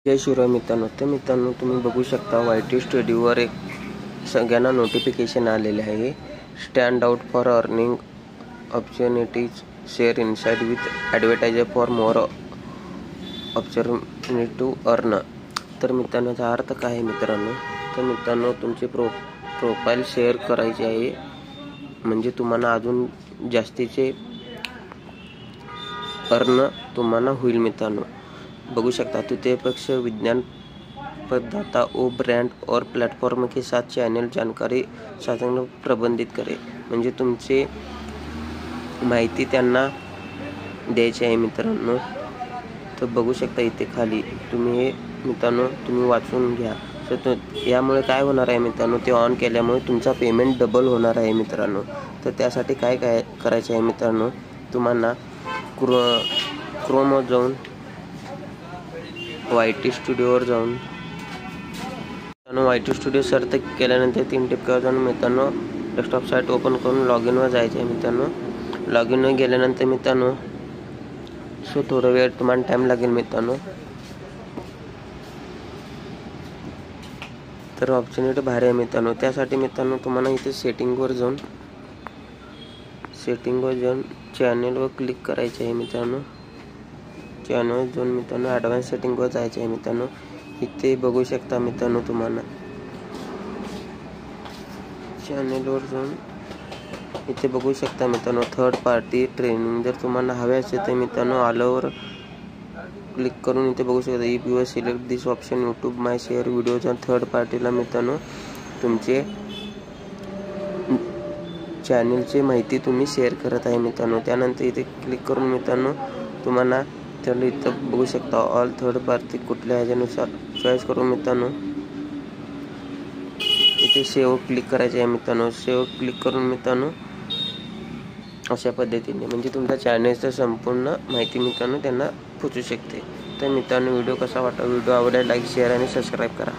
जय शिवराय मित्रांनो. तर मित्रांनो, तुम्ही बघू शकता YT स्टुडिओवर एक सगळ्यांना नोटिफिकेशन आलेले आहे. Stand out for earning opportunities, share insights with advertiser for more opportunity to earn. तर मित्रांनो, याचा अर्थ काय आहे मित्रांनो? तर मित्रांनो, तुमचे प्रोफाईल शेअर करायचे आहे, म्हणजे तुम्हाला अजून जास्तीचे अर्न तुम्हाला होईल मित्रांनो. बघू शकता तिथे पक्ष विज्ञान पददाता ओ ब्रांड और प्लेटफॉर्म के साथ चैनल जानकारी साधन प्रबंधित करे, म्हणजे तुमची माहिती त्यांना द्यायची आहे मित्रांनो. तर बघू शकता इथे खाली तुम्ही हे मित्रांनो तुम्ही वाचून घ्या. तर यामुळे काय होणार आहे मित्रांनो, ते ऑन केल्यामुळे तुमचा पेमेंट डबल होणार आहे मित्रांनो. तर त्यासाठी काय करायचं आहे मित्रांनो, तुम्हाला क्रोमवर जाऊन YT स्टुडिओवर जाऊन YT स्टुडिओ सर्च केल्यानंतर 3 टिपक्यावर जाऊन मित्रांनो डेस्कटॉप साईट ओपन करून लॉग इनवर जायचं आहे मित्रांनो. लॉग इनवर गेल्यानंतर मित्रांनो थोडा वेळ तुम्हाला टाईम लागेल मित्रांनो. तर ऑपॉर्च्युनिटी भारी आहे मित्रांनो. त्यासाठी मित्रांनो तुम्हाला इथे सेटिंगवर जाऊन चॅनलवर क्लिक करायचे आहे मित्रांनो. चॅनल जाऊन मित्रांनो ॲडव्हान्स सेटिंगवर जायचं आहे मित्रांनो. इथे बघू शकता मित्रांनो, तुम्हाला चॅनलवर जाऊन इथे बघू शकता मित्रांनो थर्ड पार्टी ट्रेनिंग जर तुम्हाला हवे असेल तर मित्रांनो ऑलवर क्लिक करून इथे बघू शकता. If you select this option YouTube my share videos आणि थर्ड पार्टीला मित्रांनो तुमचे चॅनलची माहिती तुम्ही शेअर करत आहे मित्रांनो. त्यानंतर इथे क्लिक करून मित्रांनो तुम्हाला तर इथं बघू शकता ऑल थर्ड पार्टी कुठल्या ह्याच्यानुसार चॉईस करून मित्रांनो इथे सेव क्लिक करायचे आहे मित्रांनो. सेव क्लिक करून मित्रांनो अशा पद्धतीने म्हणजे तुमच्या चॅनलचं संपूर्ण माहिती मित्रांनो त्यांना पोचू शकते. तर मित्रांनो, व्हिडिओ कसा वाटला? व्हिडिओ आवडला लाईक शेअर आणि सबस्क्राईब करा.